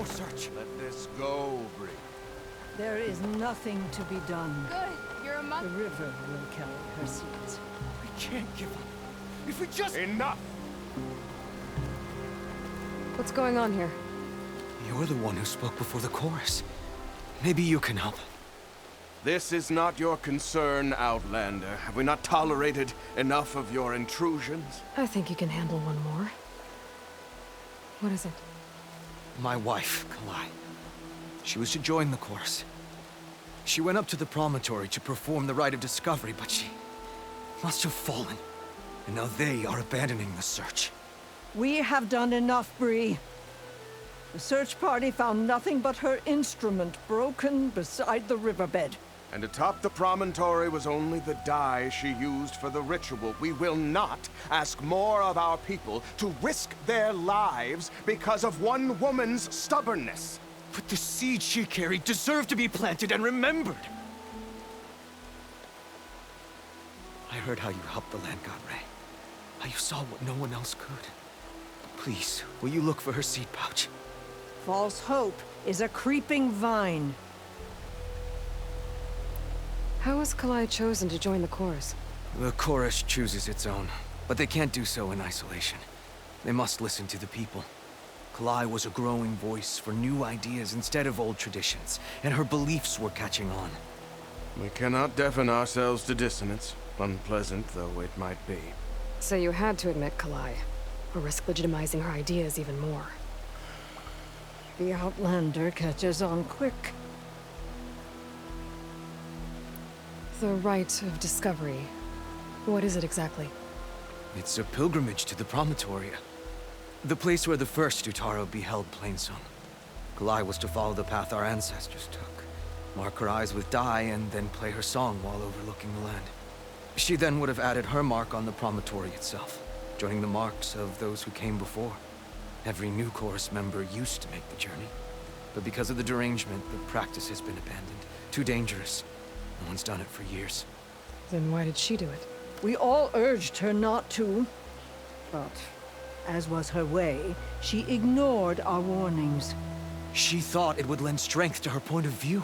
search. Let this go, Bree. There is nothing to be done. Good. You're among... The river will carry her seeds. We can't give up. If we just... Enough! What's going on here? You're the one who spoke before the chorus. Maybe you can help. This is not your concern, Outlander. Have we not tolerated enough of your intrusions? I think you can handle one more. What is it? My wife, Kalai. She was to join the chorus. She went up to the Promontory to perform the rite of discovery, but she must have fallen. And now they are abandoning the search. We have done enough, Bree. The search party found nothing but her instrument broken beside the riverbed. And atop the promontory was only the dye she used for the ritual. We will not ask more of our people to risk their lives because of one woman's stubbornness. But the seed she carried deserved to be planted and remembered. I heard how you helped the land god Ray. How you saw what no one else could. Please, will you look for her seed pouch? False hope is a creeping vine. How was Kalai chosen to join the chorus? The chorus chooses its own, but they can't do so in isolation. They must listen to the people. Kalai was a growing voice for new ideas instead of old traditions, and her beliefs were catching on. We cannot deafen ourselves to dissonance, unpleasant though it might be. So you had to admit Kalai, or risk legitimizing her ideas even more. The Outlander catches on quick. The rite of discovery. What is it exactly? It's a pilgrimage to the Promontory. The place where the first Utaru beheld Plainsong. Kalai was to follow the path our ancestors took. Mark her eyes with dye and then play her song while overlooking the land. She then would have added her mark on the Promontory itself, joining the marks of those who came before. Every new chorus member used to make the journey. But because of the derangement, the practice has been abandoned. Too dangerous. No one's done it for years. Then why did she do it? We all urged her not to. But, as was her way, she ignored our warnings. She thought it would lend strength to her point of view.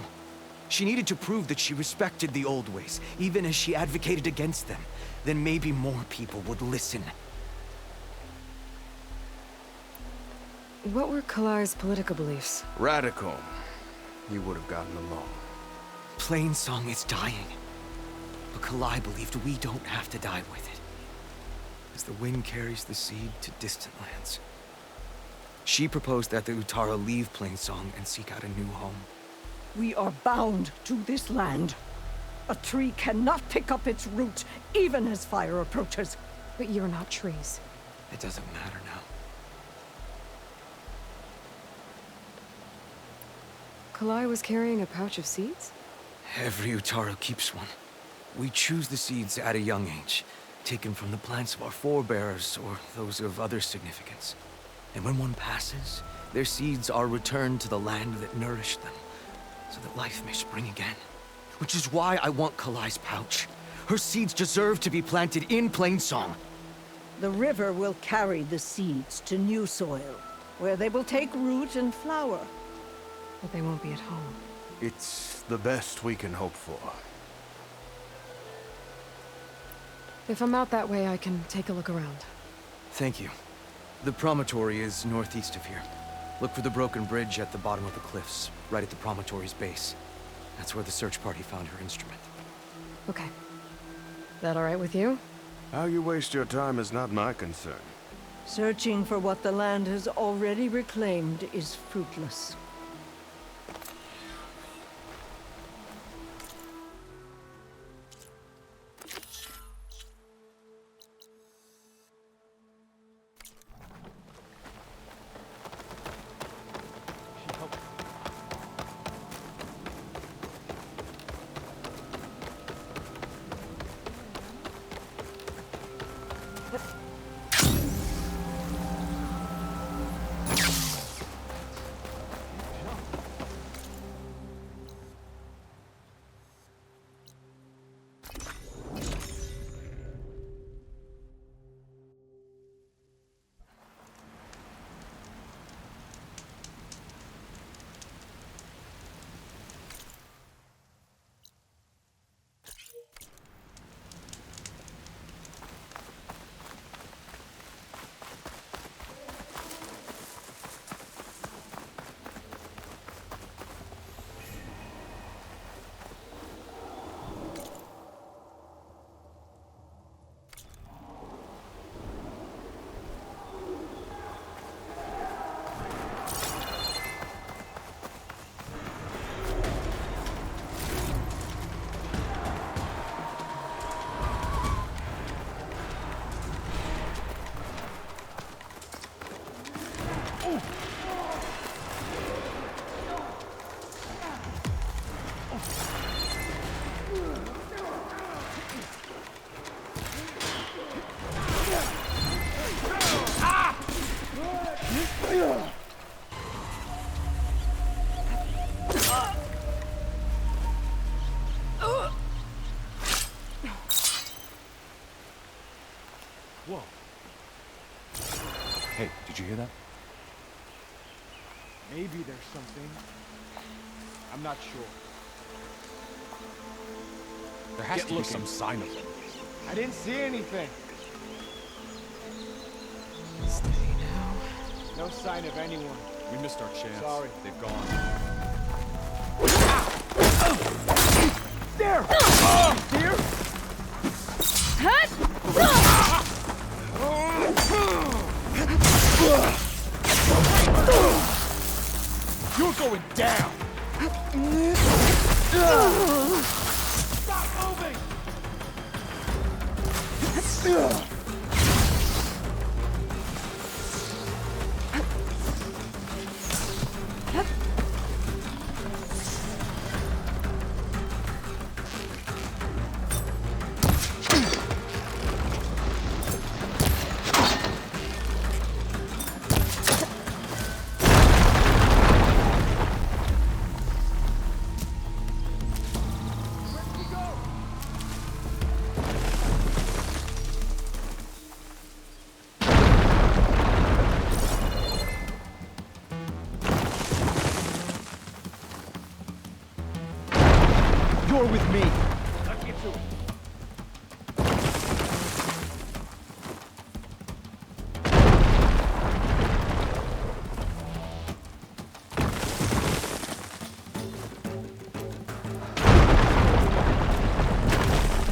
She needed to prove that she respected the old ways, even as she advocated against them. Then maybe more people would listen. What were Kalai's political beliefs? Radical. You would have gotten along. Plainsong is dying. But Kalai believed we don't have to die with it. As the wind carries the seed to distant lands. She proposed that the Utaru leave Plainsong and seek out a new home. We are bound to this land. A tree cannot pick up its root, even as fire approaches. But you're not trees. It doesn't matter now. Kalai was carrying a pouch of seeds? Every Utaru keeps one. We choose the seeds at a young age, taken from the plants of our forebears or those of other significance. And when one passes, their seeds are returned to the land that nourished them, so that life may spring again. Which is why I want Kalai's pouch. Her seeds deserve to be planted in Plainsong. The river will carry the seeds to new soil, where they will take root and flower. But they won't be at home. It's the best we can hope for. If I'm out that way, I can take a look around. Thank you. The Promontory is northeast of here. Look for the broken bridge at the bottom of the cliffs, right at the Promontory's base. That's where the search party found her instrument. Okay. That all right with you? How you waste your time is not my concern. Searching for what the land has already reclaimed is fruitless. Did you hear that? Maybe there's something. I'm not sure. There has to be some sign of them. I didn't see anything. Steady now. No sign of anyone. We missed our chance. Sorry. They've gone. There! Dear! You're going down! Stop moving! You're with me. Let's get to it.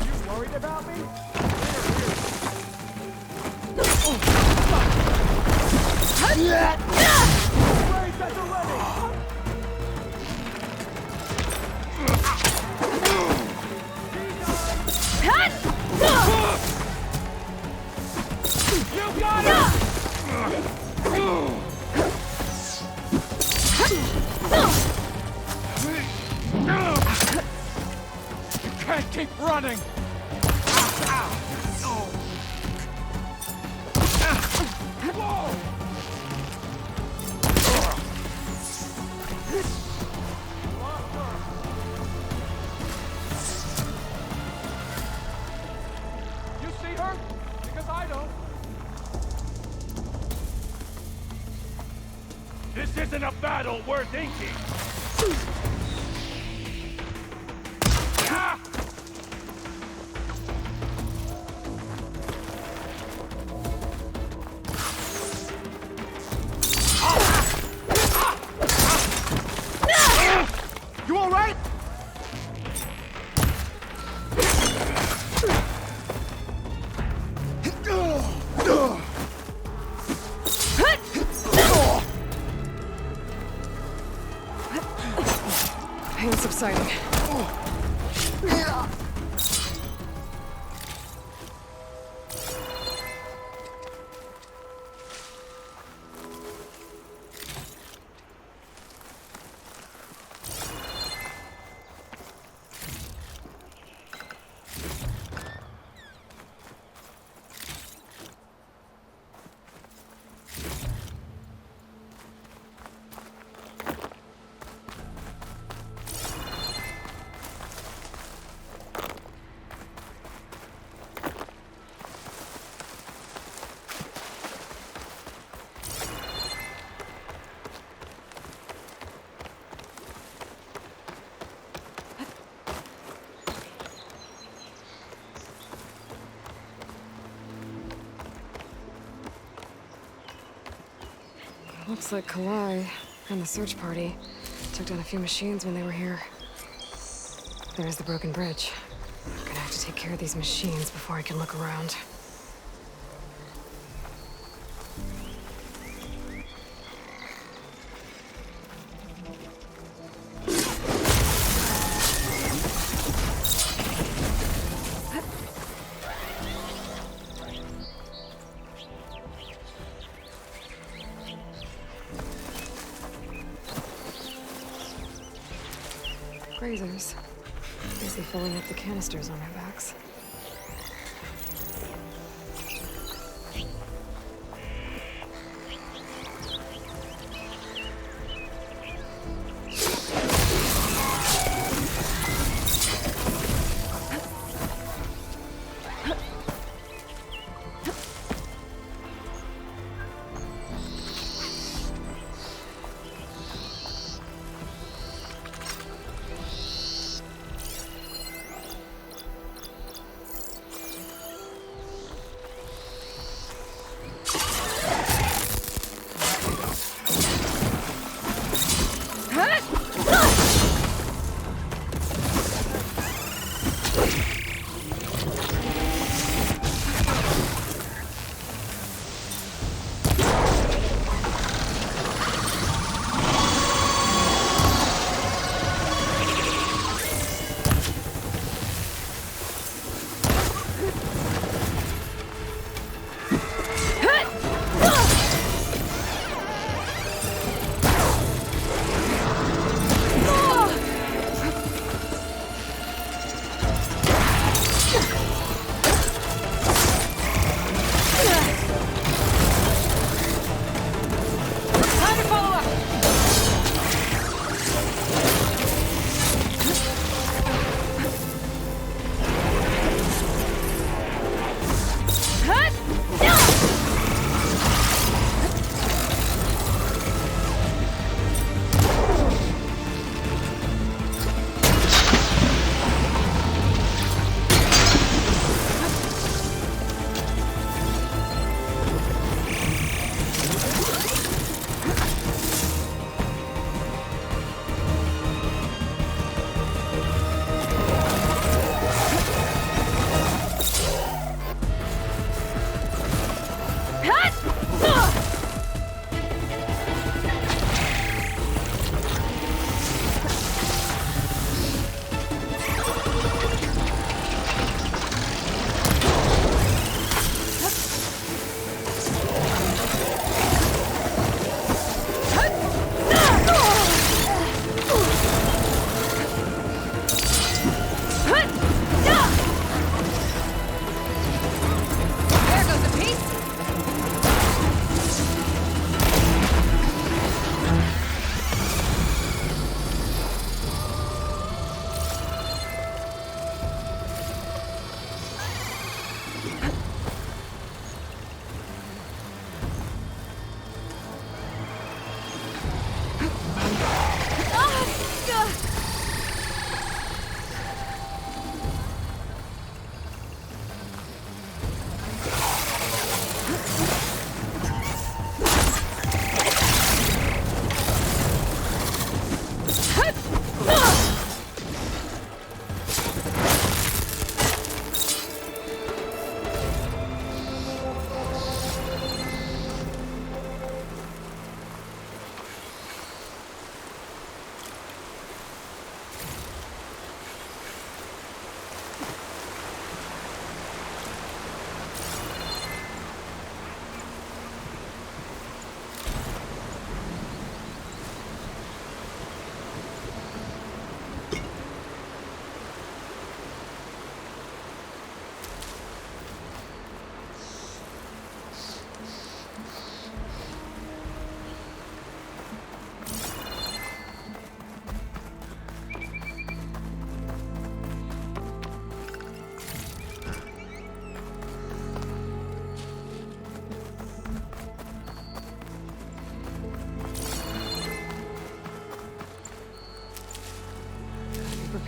You worried about me? Raise that to ready. You got it! You can't keep running! Whoa! You see her? Because I don't. This isn't a battle worth inking! Ah! You all right? Pain subsiding. Looks like Aloy and the search party took down a few machines when they were here. There's the broken bridge. I'm gonna have to take care of these machines before I can look around. Grazers. Busy filling up the canisters on their backs.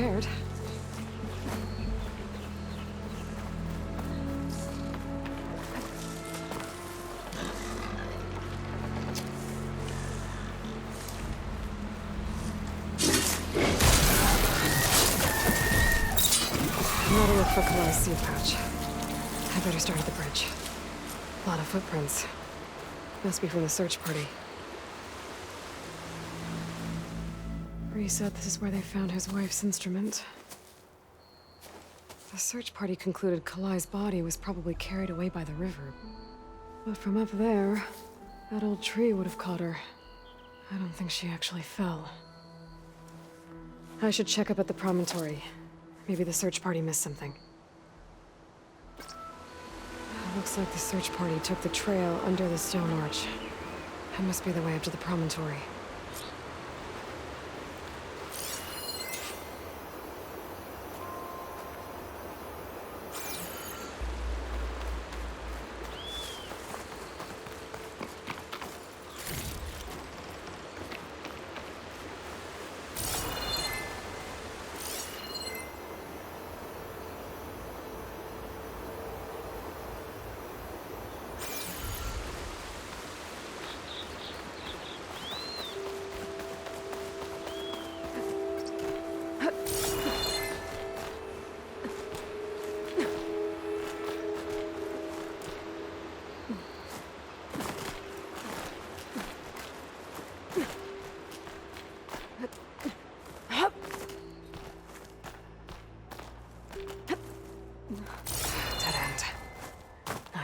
prepared. Another look for Kalai's seed pouch. I better start at the bridge. A lot of footprints. Must be from the search party. Bree said this is where they found his wife's instrument. The search party concluded Kalai's body was probably carried away by the river. But from up there, that old tree would have caught her. I don't think she actually fell. I should check up at the Promontory. Maybe the search party missed something. Looks like the search party took the trail under the stone arch. That must be the way up to the Promontory.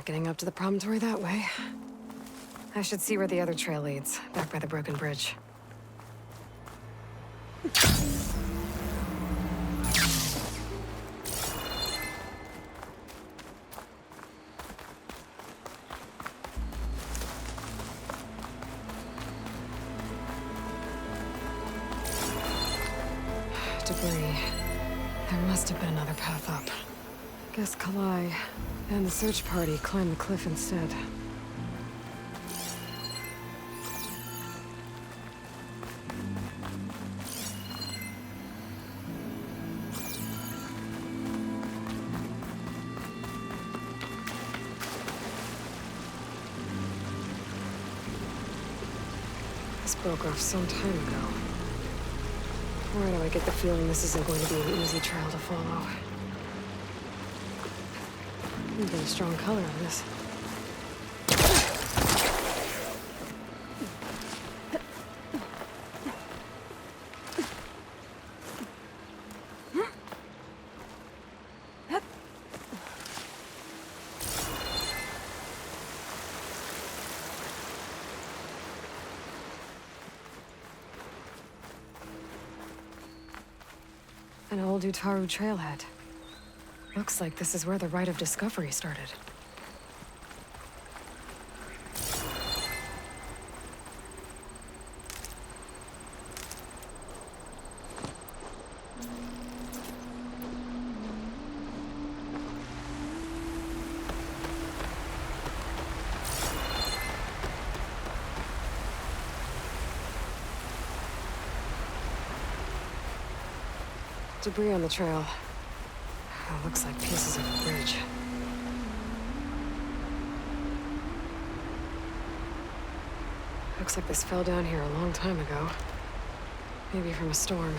Getting up to the promontory that way. I should see where the other trail leads, back by the broken bridge. Debris. There must have been another path up. Guess Kalai and the search party climbed the cliff instead. This broke off some time ago. Why do I get the feeling this isn't going to be an easy trail to follow? You've got a strong color on this. An old Utaru trailhead. Looks like this is where the Rite of Discovery started. Debris on the trail. Looks like pieces of a bridge. Looks like this fell down here a long time ago. Maybe from a storm.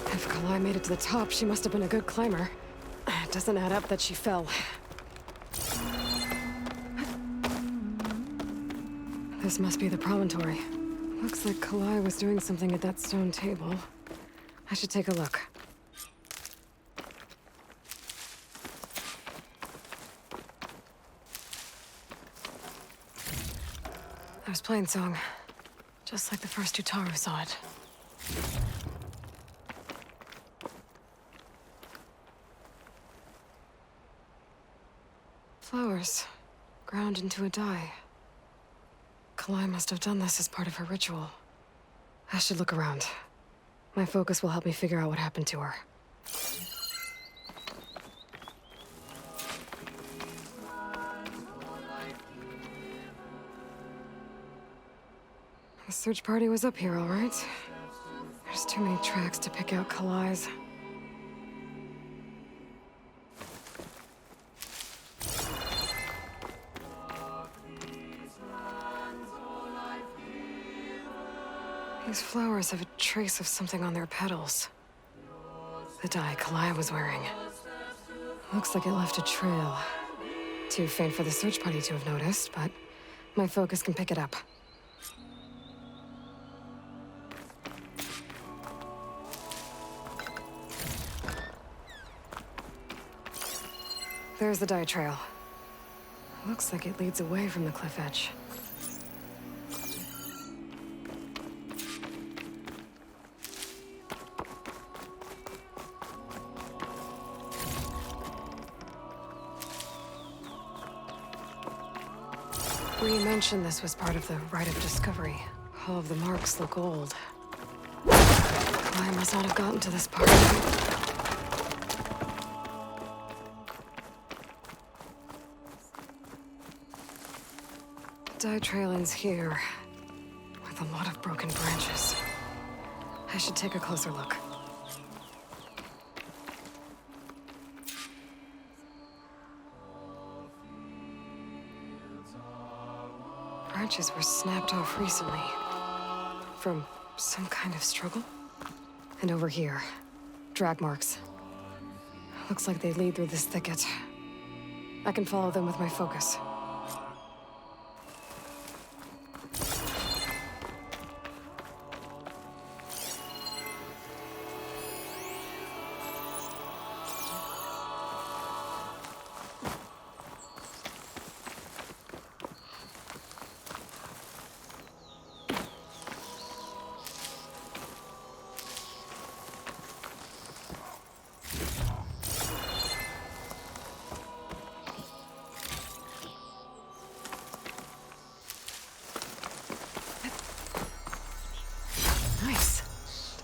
If Kalai made it to the top, she must have been a good climber. It doesn't add up that she fell. This must be the promontory. Looks like Kalai was doing something at that stone table. I should take a look. There's Plainsong. Just like the first Utaru saw it. Flowers, ground into a dye. Kalai must have done this as part of her ritual. I should look around. My focus will help me figure out what happened to her. The search party was up here, all right. There's too many tracks to pick out Kalai's. These flowers have a trace of something on their petals. The dye Kalai was wearing. Looks like it left a trail. Too faint for the search party to have noticed, but my focus can pick it up. There's the dye trail. Looks like it leads away from the cliff edge. Bree mentioned this was part of the rite of discovery. All of the marks look old. I must not have gotten to this part. The dye trail ends here, with a lot of broken branches. I should take a closer look. Branches were snapped off recently. From some kind of struggle? And over here, drag marks. Looks like they lead through this thicket. I can follow them with my focus.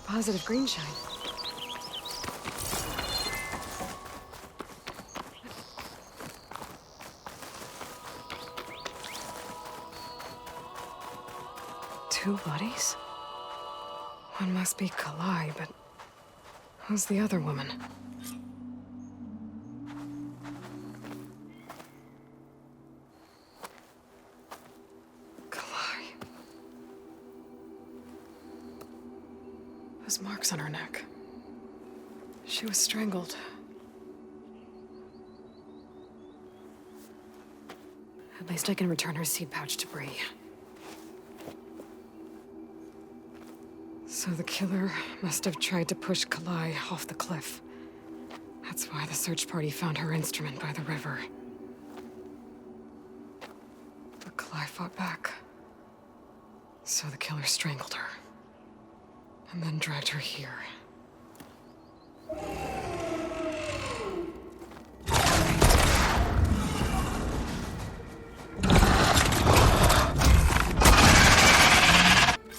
Positive green shine. Two bodies? One must be Kalai, but who's the other woman? Marks on her neck. She was strangled. At least I can return her seed pouch to Bree. So the killer must have tried to push Kalai off the cliff. That's why the search party found her instrument by the river. But Kalai fought back. So the killer strangled her. And then dragged her here.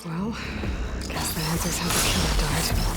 Well, guess that answers how the killer died.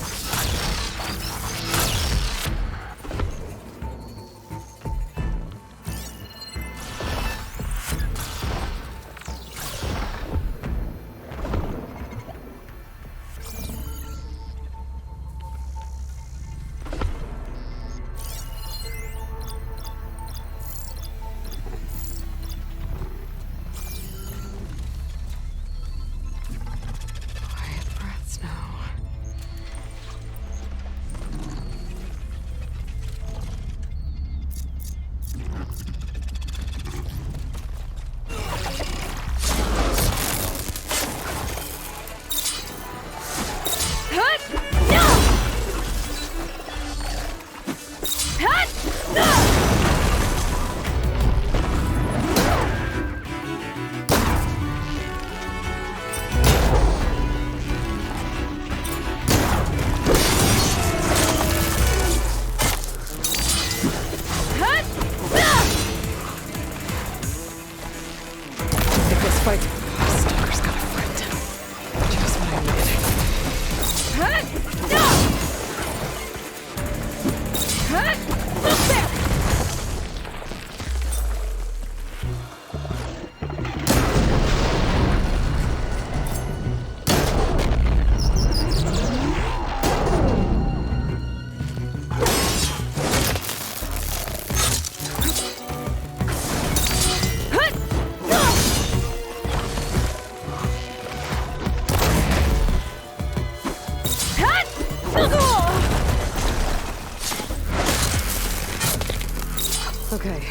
Okay.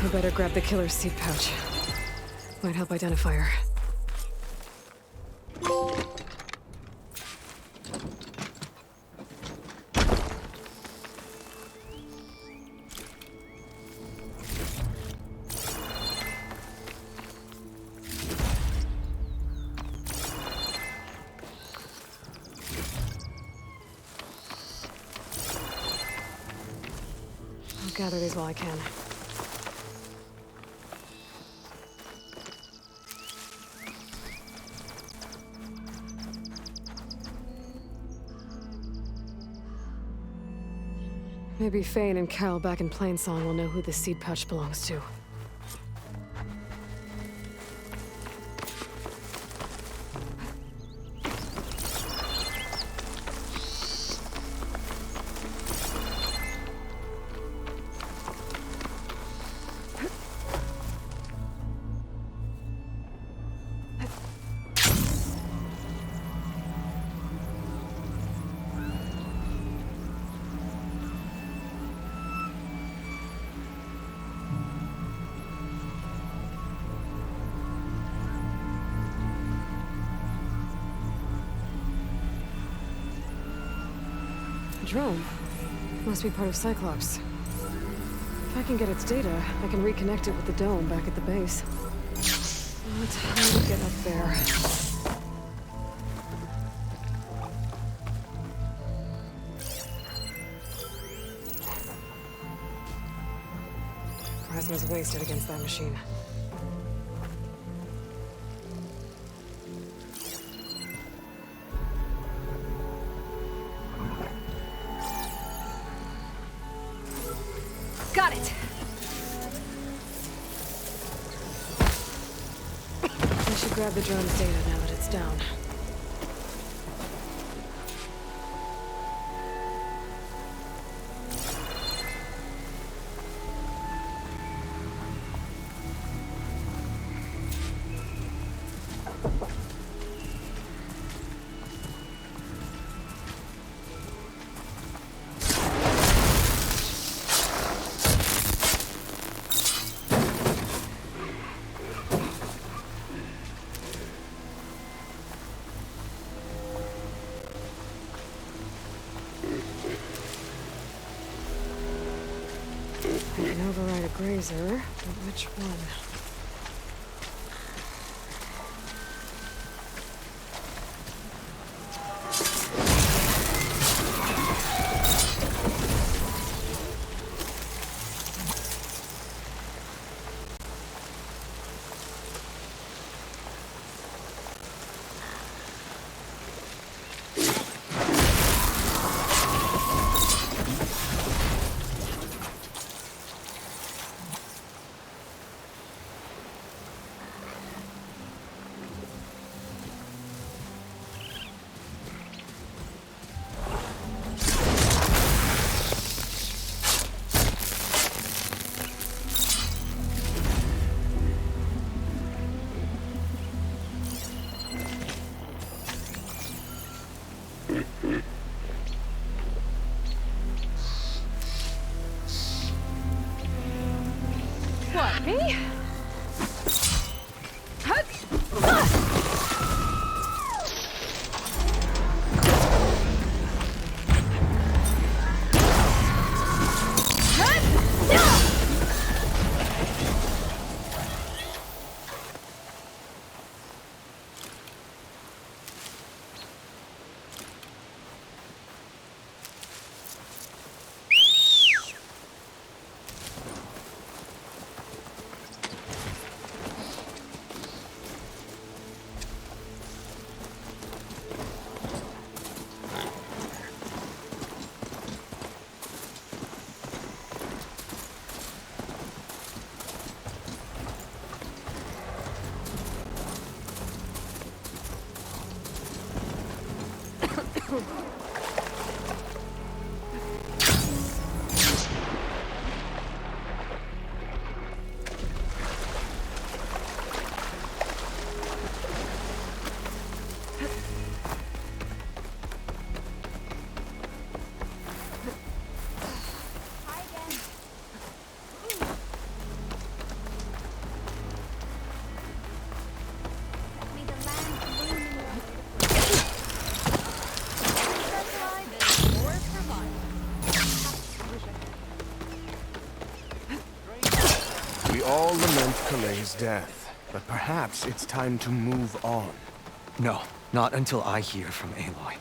I better grab the killer's seed pouch. Might help identify her. I'll gather these while I can. Maybe Fane and Cal back in Plainsong will know who the seed pouch belongs to. Drone. Must be part of Cyclops. If I can get its data, I can reconnect it with the dome back at the base. But how to get up there? Plasma's wasted against that machine. Got it! I should grab the drone's data now that it's down. I can override a grazer, but which one? What, me? We all lament Kalei's death, but perhaps it's time to move on. No, not until I hear from Aloy.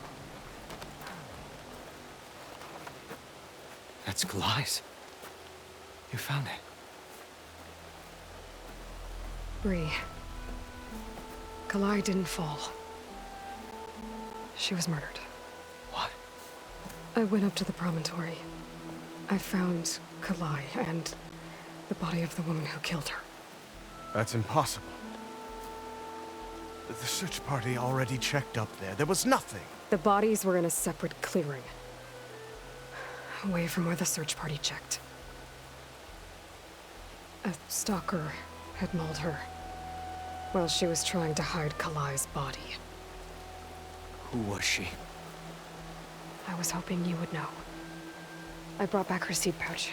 That's Kalai's. You found it. Bree. Kalai didn't fall. She was murdered. What? I went up to the Promontory. I found Kalai and the body of the woman who killed her. That's impossible. The search party already checked up there. There was nothing. The bodies were in a separate clearing. Away from where the search party checked. A stalker had mauled her while she was trying to hide Kalai's body. Who was she? I was hoping you would know. I brought back her seed pouch.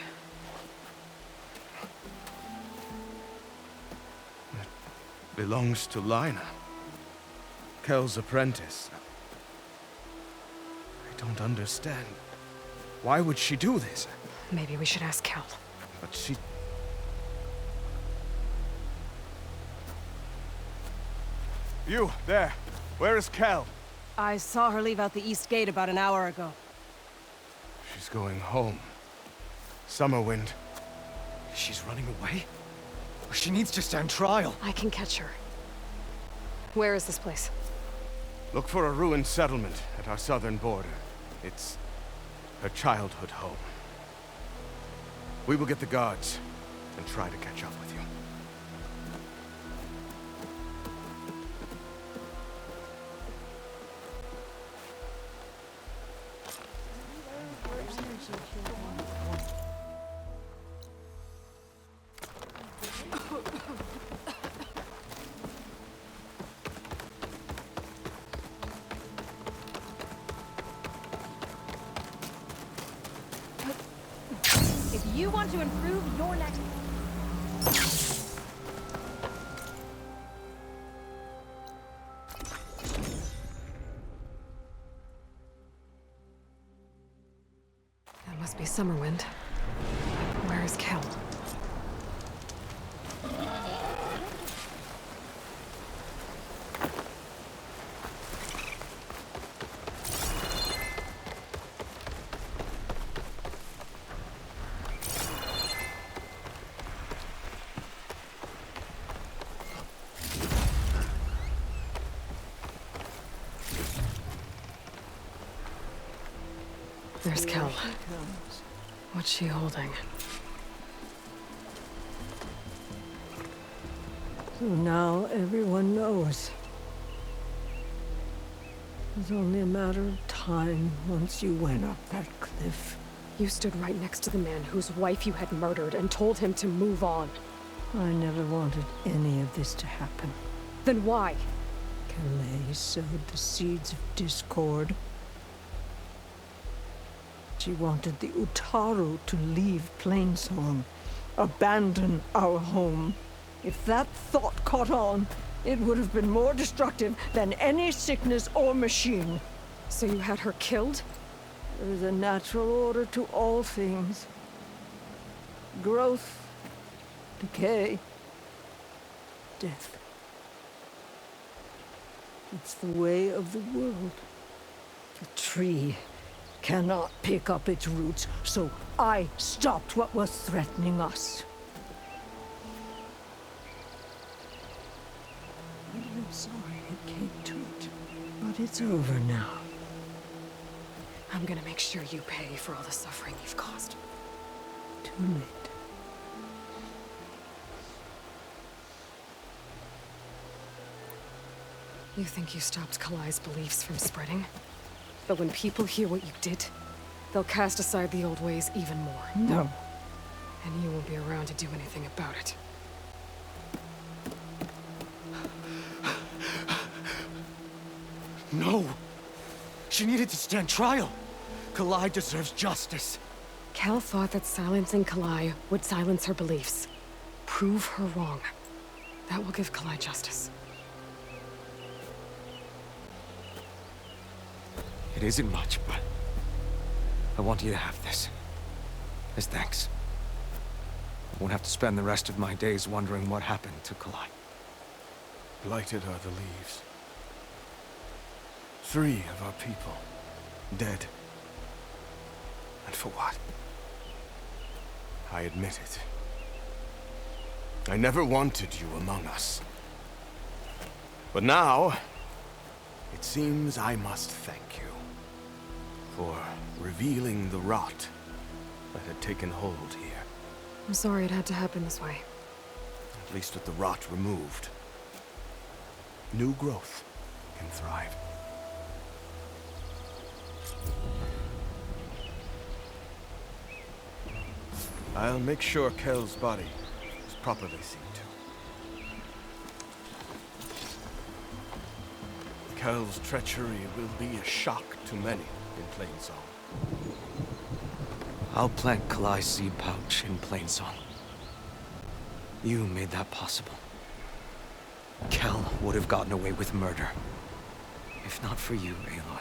It belongs to Lina. Kel's apprentice. I don't understand. Why would she do this? Maybe we should ask Kel. But she... You, there. Where is Kel? I saw her leave out the east gate about an hour ago. She's going home. Summerwind. She's running away? She needs to stand trial. I can catch her. Where is this place? Look for a ruined settlement at our southern border. It's her childhood home. We will get the guards and try to catch up with you. If you want to improve your next... That must be Summerwind. Where is Kel? There's Kel. What's she holding? So now everyone knows. It's only a matter of time once you went up that cliff. You stood right next to the man whose wife you had murdered and told him to move on. I never wanted any of this to happen. Then why? Kalei sowed the seeds of discord. She wanted the Utaru to leave Plainsong, abandon our home. If that thought caught on, it would have been more destructive than any sickness or machine. So you had her killed? There is a natural order to all things. Growth, decay, death. It's the way of the world. The tree cannot pick up its roots, so I stopped what was threatening us. I'm sorry it came to it, but it's over now. I'm gonna make sure you pay for all the suffering you've caused. Too late. You think you stopped Kalai's beliefs from spreading? But when people hear what you did, they'll cast aside the old ways even more. No. And you won't be around to do anything about it. No! She needed to stand trial! Kalai deserves justice. Kel thought that silencing Kalai would silence her beliefs. Prove her wrong. That will give Kalai justice. It isn't much, but I want you to have this. As thanks. Won't have to spend the rest of my days wondering what happened to Kalai. Blighted are the leaves. 3 of our people, dead. And for what? I admit it. I never wanted you among us. But now, it seems I must thank you for revealing the rot that had taken hold here. I'm sorry it had to happen this way. At least with the rot removed, new growth can thrive. I'll make sure Kel's body is properly seen to. Kel's treachery will be a shock to many in Plainsong. I'll plant Kalai's seed pouch in Plainsong. You made that possible. Kel would have gotten away with murder. If not for you, Aloy.